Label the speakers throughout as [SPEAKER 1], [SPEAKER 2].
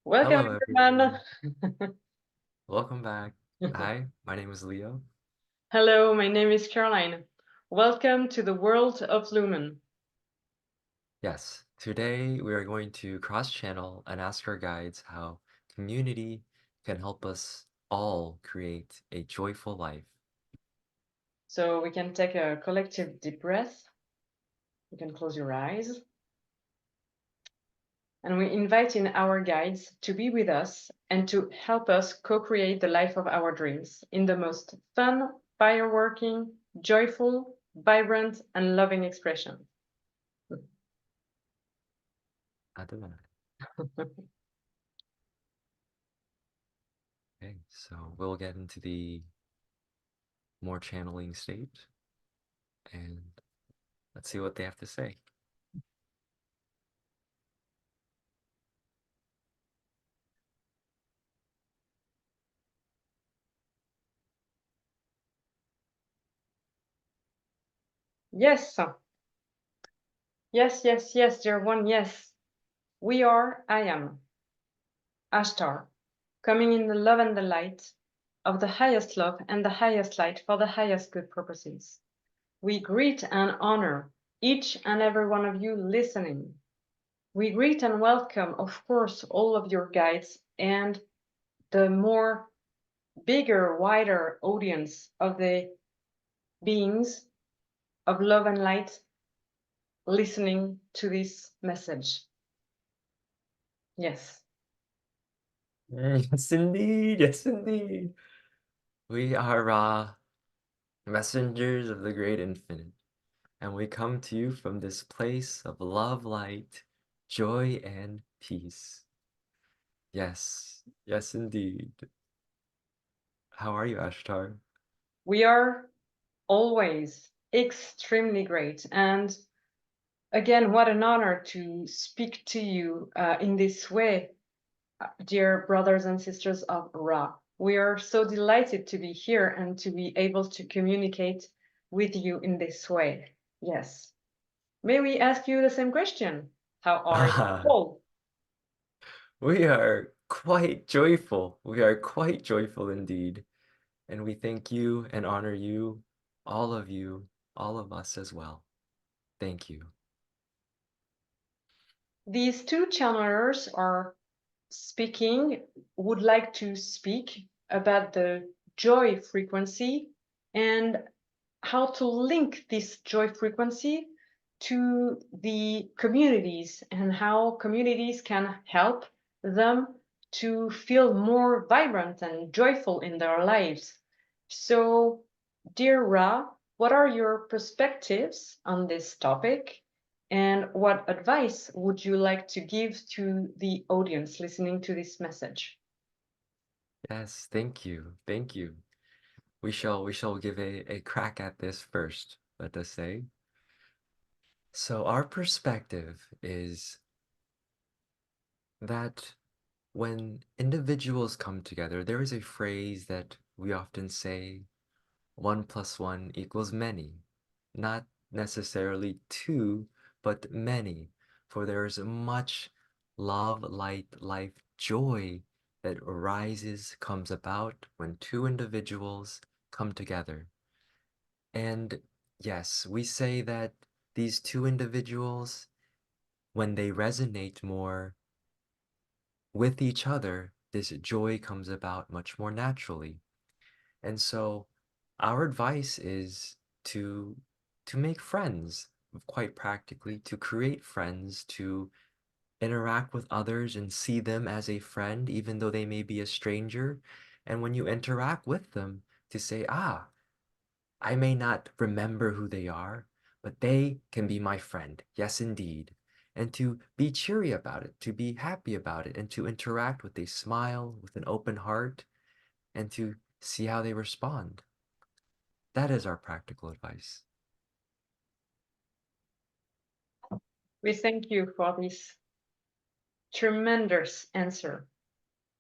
[SPEAKER 1] Welcome,
[SPEAKER 2] Hello,
[SPEAKER 1] everyone.
[SPEAKER 2] everyone. Welcome back. Hi, my name is Leo.
[SPEAKER 1] Hello, my name is Caroline. Welcome to the world of Lumen.
[SPEAKER 2] Yes, today we are going to cross-channel and ask our guides how community can help us all create a joyful life.
[SPEAKER 1] So we can take a collective deep breath. You can close your eyes. And we invite in our guides to be with us and to help us co-create the life of our dreams in the most fun, fireworking, joyful, vibrant, and loving expression.
[SPEAKER 2] Adonai. Okay, so we'll get into the more channeling state and let's see what they have to say.
[SPEAKER 1] Yes. Yes, yes, yes, dear one, yes. We are, I am, Ashtar, coming in the love and the light of the highest love and the highest light for the highest good purposes. We greet and honor each and every one of you listening. We greet and welcome, of course, all of your guides and the more bigger, wider audience of the beings of love and light listening to this message. Yes.
[SPEAKER 2] Yes, indeed. Yes, indeed. We are messengers of the great infinite. And we come to you from this place of love, light, joy, and peace. Yes, yes, indeed. How are you, Ashtar?
[SPEAKER 1] We are always extremely great. And again, what an honor to speak to you in this way, dear brothers and sisters of Ra. We are so delighted to be here and to be able to communicate with you in this way. Yes. May we ask you the same question? How are you all?
[SPEAKER 2] We are quite joyful. We are quite joyful indeed. And we thank you and honor you, all of us as well. Thank you.
[SPEAKER 1] These two channelers are would like to speak about the joy frequency and how to link this joy frequency to the communities and how communities can help them to feel more vibrant and joyful in their lives. So, dear Ra, what are your perspectives on this topic? And what advice would you like to give to the audience listening to this message?
[SPEAKER 2] Yes, thank you. Thank you. We shall give a crack at this first, let us say. So our perspective is that when individuals come together, there is a phrase that we often say, 1 plus 1 equals many. Not necessarily two, but many. For there is much love, light, life, joy that arises, comes about when two individuals come together. And yes, we say that these two individuals, when they resonate more with each other, this joy comes about much more naturally. And so our advice is to make friends, quite practically, to create friends, to interact with others and see them as a friend, even though they may be a stranger. And when you interact with them, to say, ah, I may not remember who they are, but they can be my friend. Yes, indeed. And to be cheery about it, to be happy about it, and to interact with a smile, with an open heart, and to see how they respond. That is our practical advice.
[SPEAKER 1] We thank you for this tremendous answer.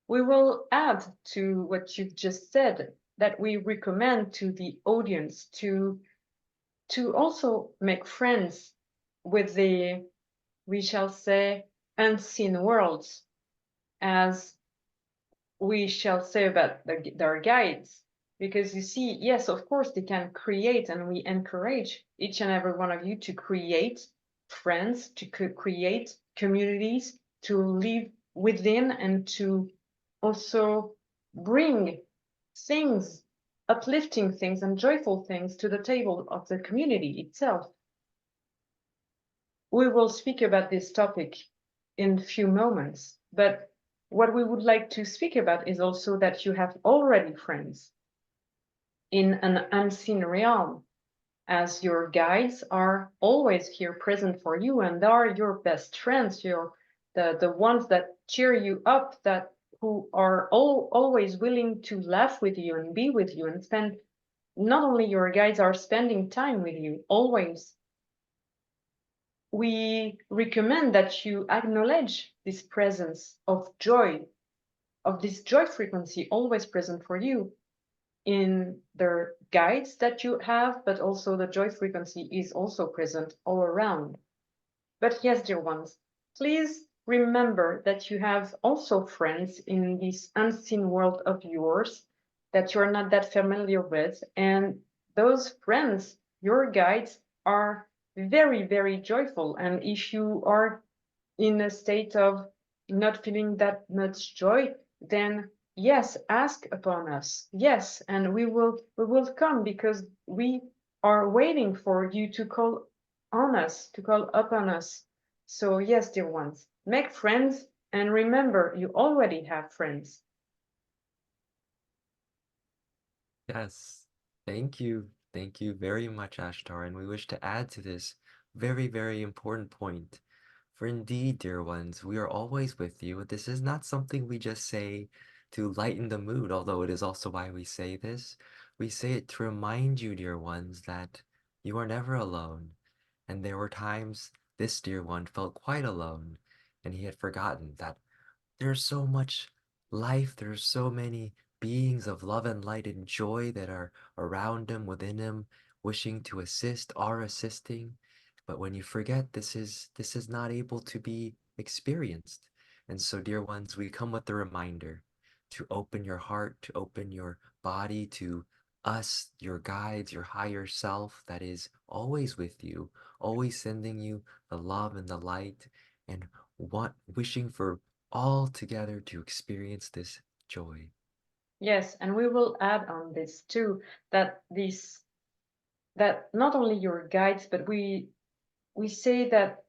[SPEAKER 1] We will add to what you've just said that we recommend to the audience to also make friends with the, we shall say, unseen worlds as we shall say about their guides. Because you see, yes, of course, they can create, and we encourage each and every one of you to create friends, to create communities, to live within, and to also bring things, uplifting things, and joyful things to the table of the community itself. We will speak about this topic in a few moments, but what we would like to speak about is also that you have already friends in an unseen realm, as your guides are always here present for you, and are your best friends, the ones that cheer you up, that who are always willing to laugh with you and be with you and spend. Not only your guides are spending time with you always, we recommend that you acknowledge this presence of joy, of this joy frequency always present for you in the guides that you have, but also the joy frequency is also present all around. But yes, dear ones, please remember that you have also friends in this unseen world of yours that you're not that familiar with. And those friends, your guides, are very, very joyful. And if you are in a state of not feeling that much joy, then yes, ask upon us. Yes, and we will come, because we are waiting for you to call on us, to call upon us. So yes, dear ones, make friends, and remember, you already have friends.
[SPEAKER 2] Yes, thank you. Thank you very much, Ashtar. And we wish to add to this very, very important point. For indeed, dear ones, we are always with you. This is not something we just say to lighten the mood, although it is also why we say this. We say it to remind you, dear ones, that you are never alone. And there were times this dear one felt quite alone, and he had forgotten that there's so much life, there's so many beings of love and light and joy that are around him, within him, wishing to assist, are assisting. But when you forget, this is not able to be experienced. And so, dear ones, we come with the reminder to open your heart, to open your body to us, your guides, your higher self that is always with you, always sending you the love and the light, and wishing for all together to experience this joy.
[SPEAKER 1] Yes, and we will add on this too, that not only your guides, but we say that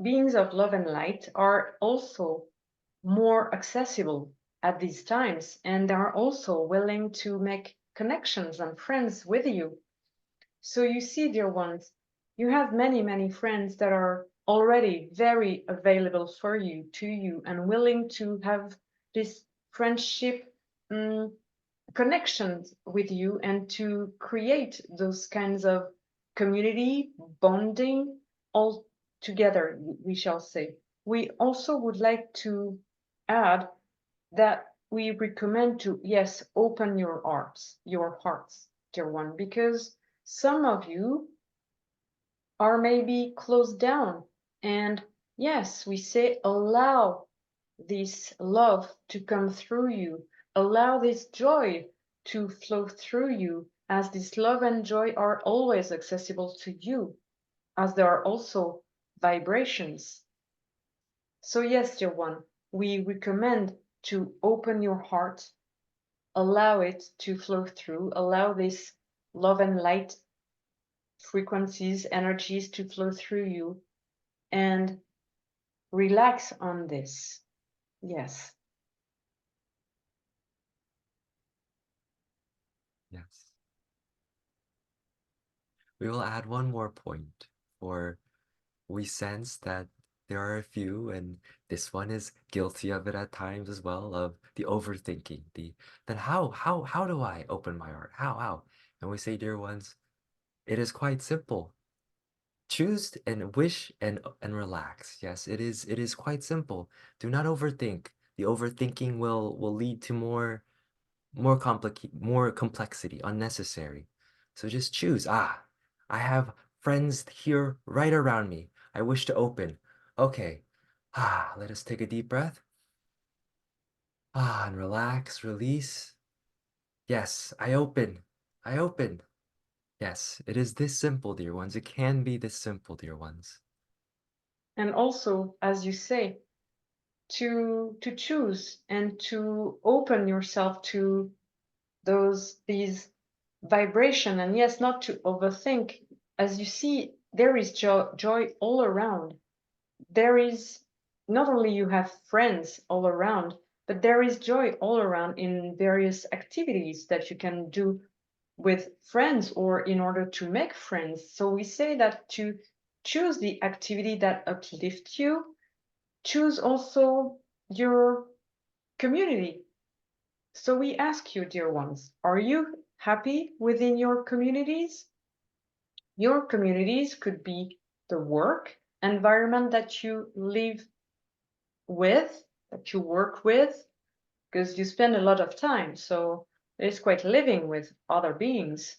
[SPEAKER 1] beings of love and light are also more accessible at these times, and are also willing to make connections and friends with you. So you see, dear ones, you have many, many friends that are already very available for you, to you, and willing to have this friendship um, connections with you, and to create those kinds of community bonding all together, we shall say. We also would like to add that we recommend to, yes, open your hearts, dear one, because some of you are maybe closed down. And yes, we say allow this love to come through you, allow this joy to flow through you, as this love and joy are always accessible to you, as there are also vibrations. So yes, dear one, we recommend to open your heart, allow it to flow through, allow this love and light frequencies, energies to flow through you, and relax on this. Yes.
[SPEAKER 2] Yes. We will add one more point, for we sense that there are a few, and this one is guilty of it at times as well, of the overthinking, the then how do I open my heart? How? And we say, dear ones, it is quite simple. Choose and wish and relax. Yes, it is quite simple. Do not overthink. The overthinking will lead to more complexity, unnecessary. So just choose. I have friends here right around me. I wish to open. Okay. Let us take a deep breath. And relax, release. Yes, I open. I open. Yes, it is this simple, dear ones. It can be this simple, dear ones.
[SPEAKER 1] And also, as you say, to choose and to open yourself to these vibration, and yes, not to overthink. As you see, there is joy all around. There is not only you have friends all around, but there is joy all around in various activities that you can do with friends or in order to make friends. So we say that to choose the activity that uplifts you, choose also your community. So we ask you, dear ones, are you happy within your communities? Your communities could be the work environment that you live with, that you work with, because you spend a lot of time. So it's quite living with other beings.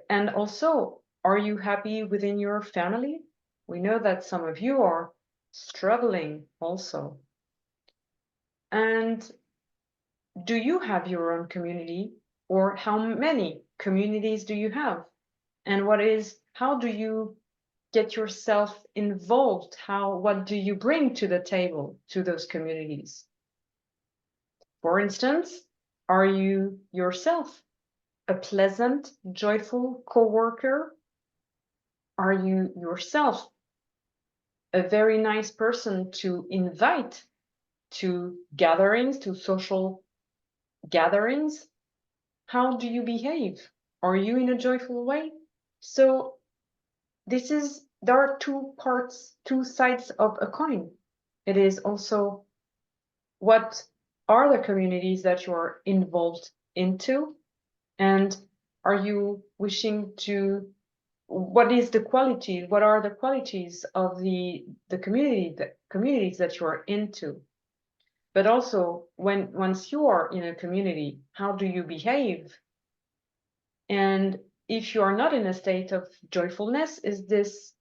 [SPEAKER 1] And also, are you happy within your family? We know that some of you are struggling also. And do you have your own community, or how many communities do you have? And how do you get yourself involved? What do you bring to the table to those communities? For instance, are you yourself a pleasant, joyful coworker? Are you yourself a very nice person to invite to gatherings, to social gatherings? How do you behave? Are you in a joyful way? So there are two parts, two sides of a coin. It is also what are the communities that you're involved into, and are you wishing to what are the qualities of the communities that you are into. But also, once you are in a community, how do you behave? And if you are not in a state of joyfulness, is this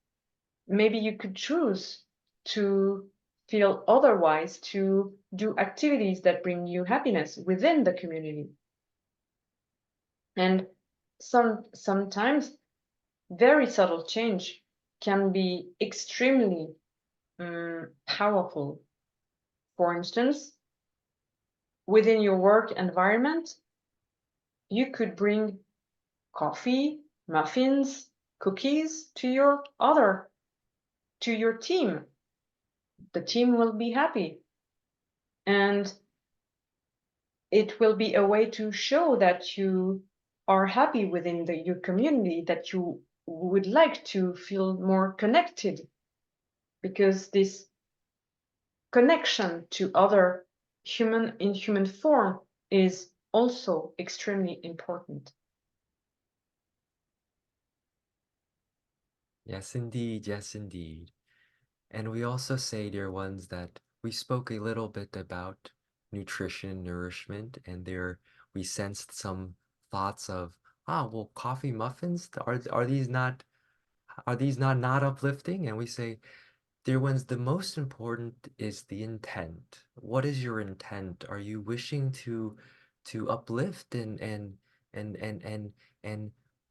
[SPEAKER 1] maybe you could choose to feel otherwise, to do activities that bring you happiness within the community. And sometimes very subtle change can be extremely powerful. For instance, within your work environment, you could bring coffee, muffins, cookies to your team. The team will be happy. And it will be a way to show that you are happy within your community, that you would like to feel more connected, because this connection to other human form is also extremely important.
[SPEAKER 2] Yes, indeed. Yes, indeed. And we also say, dear ones, that we spoke a little bit about nutrition, nourishment, and there we sensed some thoughts of, well, coffee muffins, are these not uplifting? And we say, dear ones, the most important is the intent. What is your intent? Are you wishing to uplift and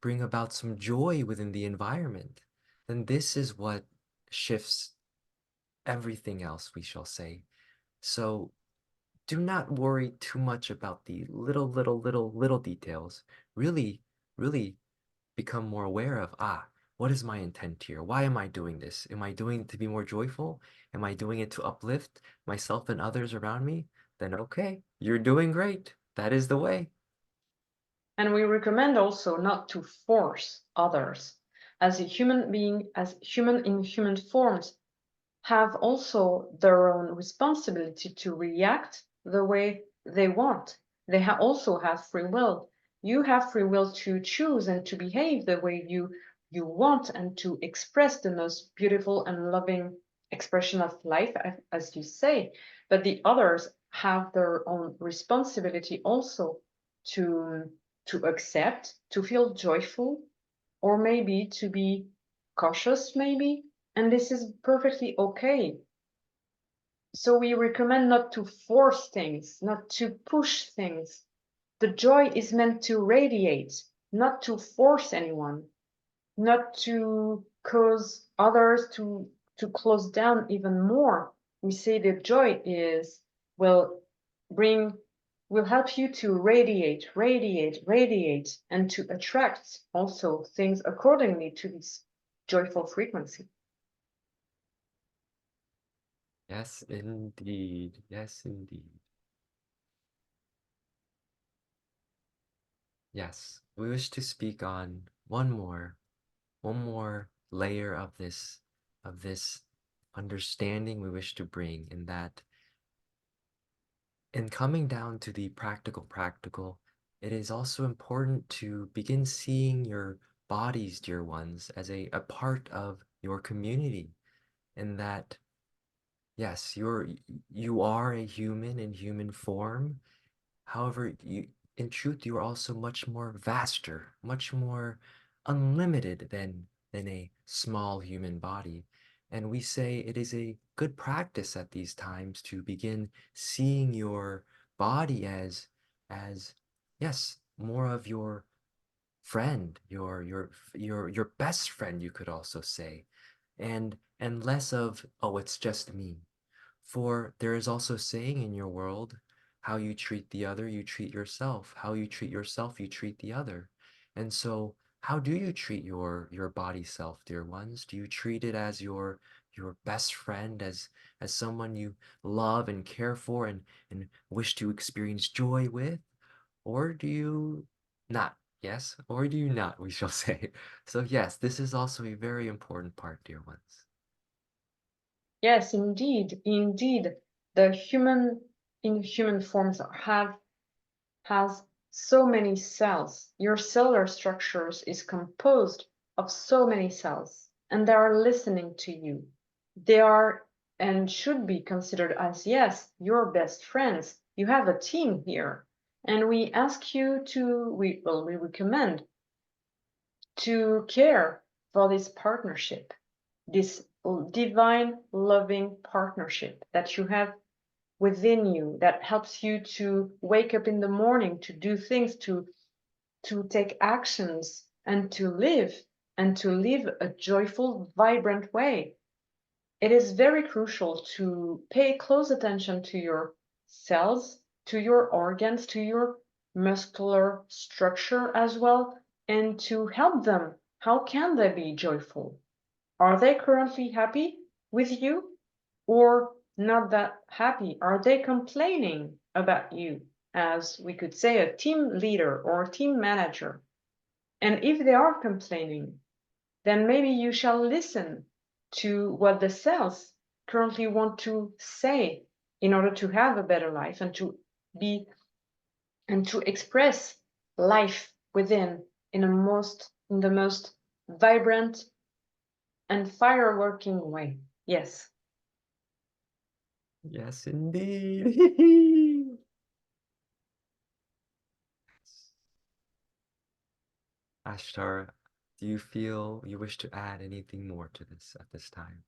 [SPEAKER 2] bring about some joy within the environment? Then this is what shifts everything else, we shall say. So do not worry too much about the little details. Really, really become more aware of, what is my intent here? Why am I doing this? Am I doing it to be more joyful? Am I doing it to uplift myself and others around me? Then okay, you're doing great. That is the way.
[SPEAKER 1] And we recommend also not to force others. As a human being, as human in human forms, have also their own responsibility to react the way they want. They also have free will. You have free will to choose and to behave the way you want, and to express the most beautiful and loving expression of life, as you say. But the others have their own responsibility also to accept, to feel joyful, or maybe to be cautious, maybe, and this is perfectly okay. So we recommend not to force things, not to push things. The joy is meant to radiate, not to force anyone, not to cause others to close down even more. We say the joy is will bring will help you to radiate, radiate, radiate, and to attract also things accordingly to this joyful frequency.
[SPEAKER 2] Yes, indeed. Yes, indeed. Yes, we wish to speak on one more layer of this understanding we wish to bring, in that in coming down to the practical, it is also important to begin seeing your bodies, dear ones, as a part of your community, in that yes, you are a human in human form. However, in truth, you are also much more vaster, much more unlimited than a small human body. And we say it is a good practice at these times to begin seeing your body as yes, more of your friend, your best friend, you could also say, and less of, oh, it's just me. For there is also saying in your world, how you treat the other, you treat yourself. How you treat yourself, you treat the other. And so, how do you treat your body self, dear ones? Do you treat it as your best friend, as someone you love and care for and wish to experience joy with? Or do you not? Yes, or do you not, we shall say. So yes, this is also a very important part, dear ones.
[SPEAKER 1] Yes, indeed, indeed. The human forms has so many cells. Your cellular structures is composed of so many cells, and they are listening to you. They are and should be considered as, yes, your best friends. You have a team here. And we ask you to, we recommend to care for this partnership, this divine, loving partnership that you have within you, that helps you to wake up in the morning, to do things, to take actions, and to live a joyful, vibrant way. It is very crucial to pay close attention to your cells, to your organs, to your muscular structure as well, and to help them. How can they be joyful? Are they currently happy with you or not that happy? Are they complaining about you, as we could say a team leader or a team manager? And if they are complaining, then maybe you shall listen to what the cells currently want to say in order to have a better life and to be and to express life within in the most vibrant and fireworking way. Yes.
[SPEAKER 2] Yes, indeed. Ashtar, do you feel you wish to add anything more to this at this time?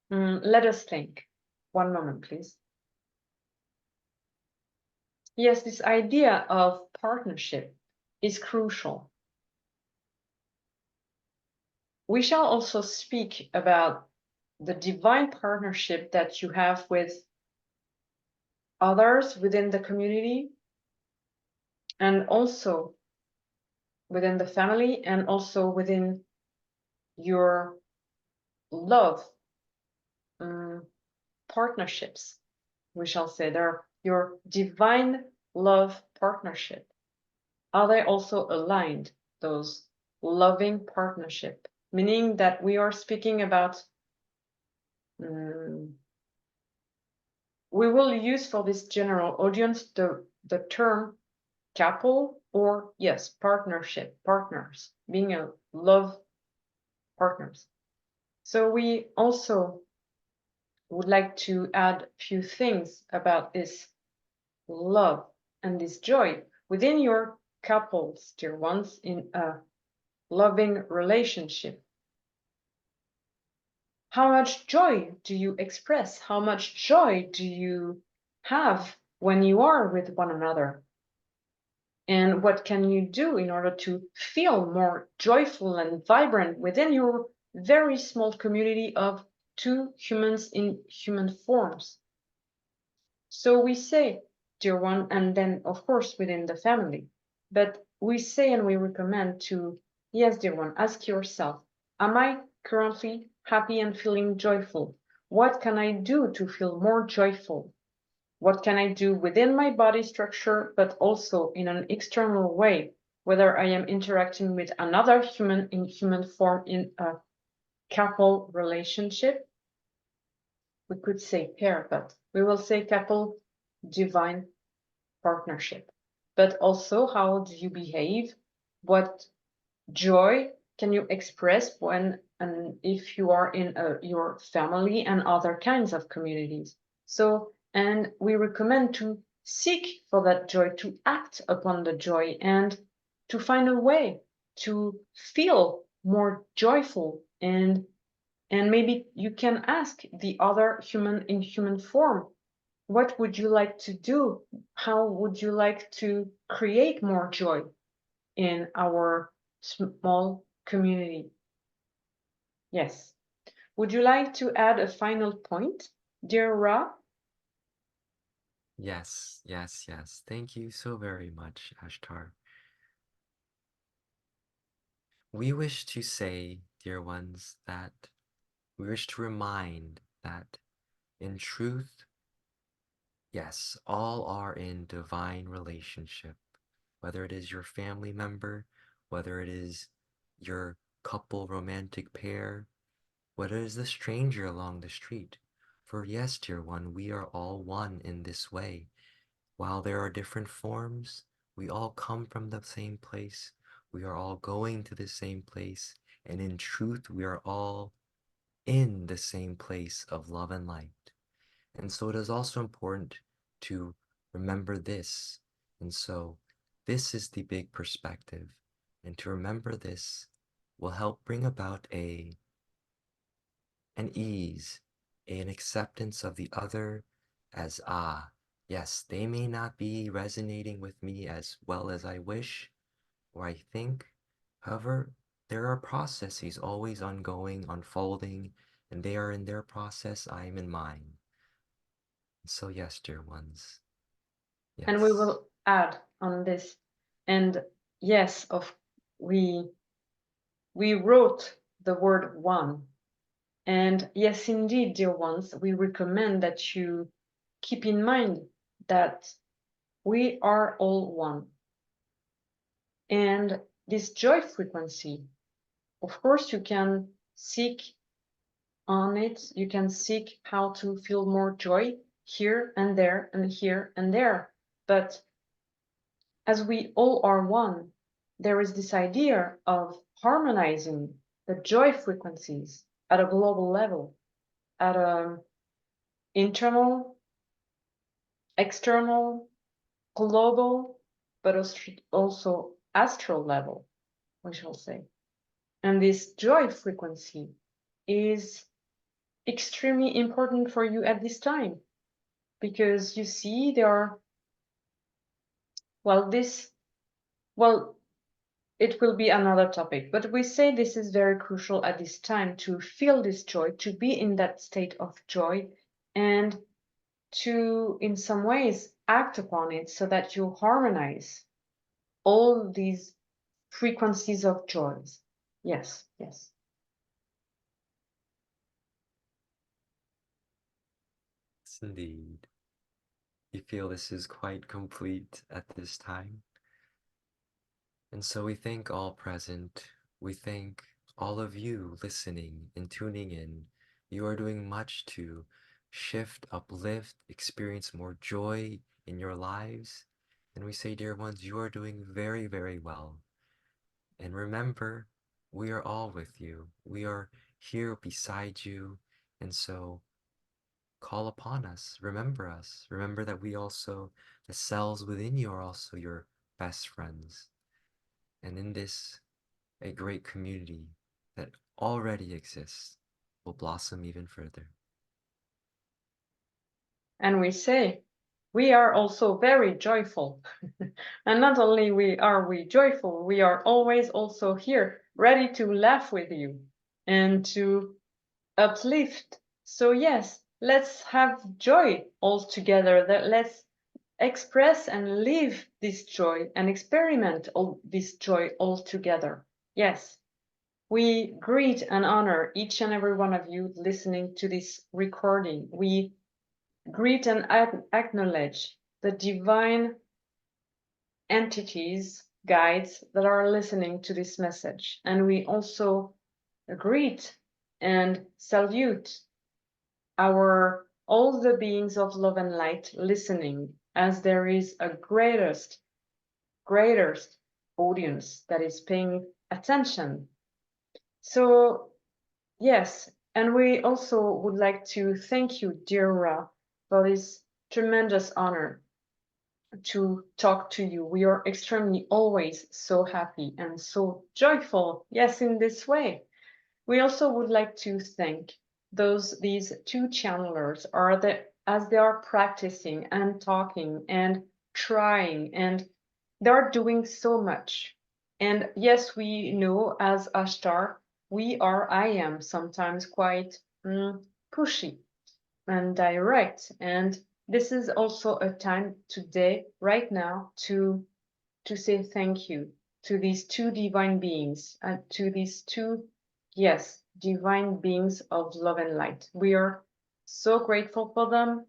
[SPEAKER 1] Let us think. One moment, please. Yes, this idea of partnership is crucial. We shall also speak about the divine partnership that you have with others within the community and also within the family and also within your love partnerships. We shall say they're your divine love partnership. Are they also aligned, those loving partnership? Meaning that we are speaking about, we will use for this general audience the term couple or, yes, partnership, partners, being a love partners. So we also would like to add a few things about this love and this joy within your couples, dear ones, in a loving relationship. How much joy do you express? How much joy do you have when you are with one another? And what can you do in order to feel more joyful and vibrant within your very small community of two humans in human forms? So we say, dear one, and then of course within the family, but we say and we recommend to, yes, dear one, ask yourself, am I currently happy and feeling joyful? What can I do to feel more joyful? What can I do within my body structure, but also in an external way, whether I am interacting with another human in human form in a couple relationship? We could say pair, but we will say couple divine partnership. But also, how do you behave? What joy can you express when and if you are in your family and other kinds of communities? So, and we recommend to seek for that joy, to act upon the joy, and to find a way to feel more joyful. And maybe you can ask the other human in human form, what would you like to do? How would you like to create more joy in our small community? Yes. Would you like to add a final point, dear Ra?
[SPEAKER 2] Yes, yes, yes. Thank you so very much, Ashtar. We wish to say, dear ones, that we wish to remind that in truth, yes, all are in divine relationship, whether it is your family member, whether it is your couple romantic pair, whether it is the stranger along the street. For yes, dear one, we are all one in this way. While there are different forms, we all come from the same place. We are all going to the same place. And in truth, we are all in the same place of love and light. And so it is also important to remember this. And so this is the big perspective. And to remember this will help bring about an ease, an acceptance of the other as, yes, they may not be resonating with me as well as I wish or I think. However, there are processes always ongoing, unfolding, and they are in their process, I am in mine. So yes, dear ones,
[SPEAKER 1] And we
[SPEAKER 2] yes.
[SPEAKER 1] will add on this. And yes, of we wrote the word one. And yes, indeed, dear ones, we recommend that you keep in mind that we are all one. And this joy frequency, of course, you can seek on it. You can seek how to feel more joy here and there and here and there. But as we all are one, there is this idea of harmonizing the joy frequencies at a global level, at an internal, external, global, but also astral level, we shall say. And this joy frequency is extremely important for you at this time because you see there are, well, well, it will be another topic, but we say this is very crucial at this time to feel this joy, to be in that state of joy, and to, in some ways, act upon it so that you harmonize all these frequencies of joys. Yes, yes.
[SPEAKER 2] Yes, indeed. You feel this is quite complete at this time. And so we thank all present. We thank all of you listening and tuning in. You are doing much to shift, uplift, experience more joy in your lives. And we say, dear ones, you are doing very, very well. And remember, we are all with you. We are here beside you. And so call upon us. Remember us. Remember that we also, the cells within you are also your best friends. And in this, a great community that already exists. will blossom even further.
[SPEAKER 1] And we say, we are also very joyful. And not only we joyful, we are always also here, ready to laugh with you and to uplift. So yes, let's have joy all together. Let's express and live this joy and experiment all this joy all together. Yes, we greet and honor each and every one of you listening to this recording. We greet and acknowledge the divine entities, guides that are listening to this message. And we also greet and salute our all the beings of love and light listening, as there is a greatest audience that is paying attention. So yes, and we also would like to thank you, dear Ra, for this tremendous honor to talk to you. We are extremely always so happy and so joyful. Yes, in this way. We also would like to thank these two channelers are as they are practicing and talking and trying, and they're doing so much. And yes, we know as Ashtar, I am sometimes quite pushy and direct. And this is also a time today, right now, to say thank you to these two divine beings and to these two, yes, divine beings of love and light. We are so grateful for them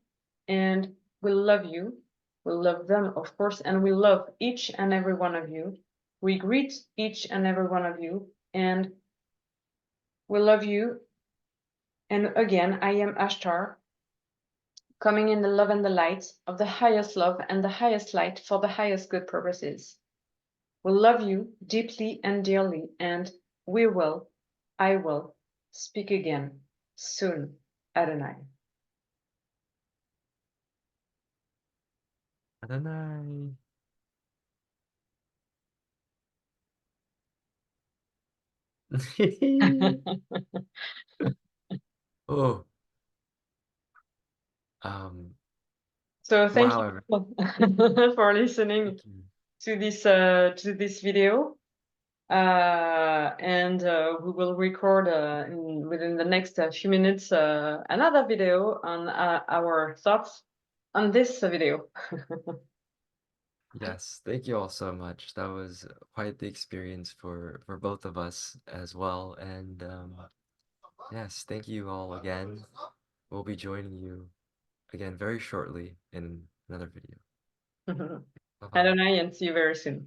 [SPEAKER 1] and we love you. We love them, of course, and we love each and every one of you. We greet each and every one of you and we love you. And again, I am Ashtar, coming in the love and the light of the highest love and the highest light for the highest good purposes. We love you deeply and dearly, and I will speak again soon, Adonai.
[SPEAKER 2] Adonai. Oh, um,
[SPEAKER 1] So thank
[SPEAKER 2] wow,
[SPEAKER 1] you for listening
[SPEAKER 2] thank you.
[SPEAKER 1] to this video. And we will record within the next few minutes another video on our thoughts on this video.
[SPEAKER 2] Yes, thank you all so much. That was quite the experience for both of us as well. And yes, thank you all again. We'll be joining you again very shortly in another video. Bye-bye.
[SPEAKER 1] Adonai, and see you very soon.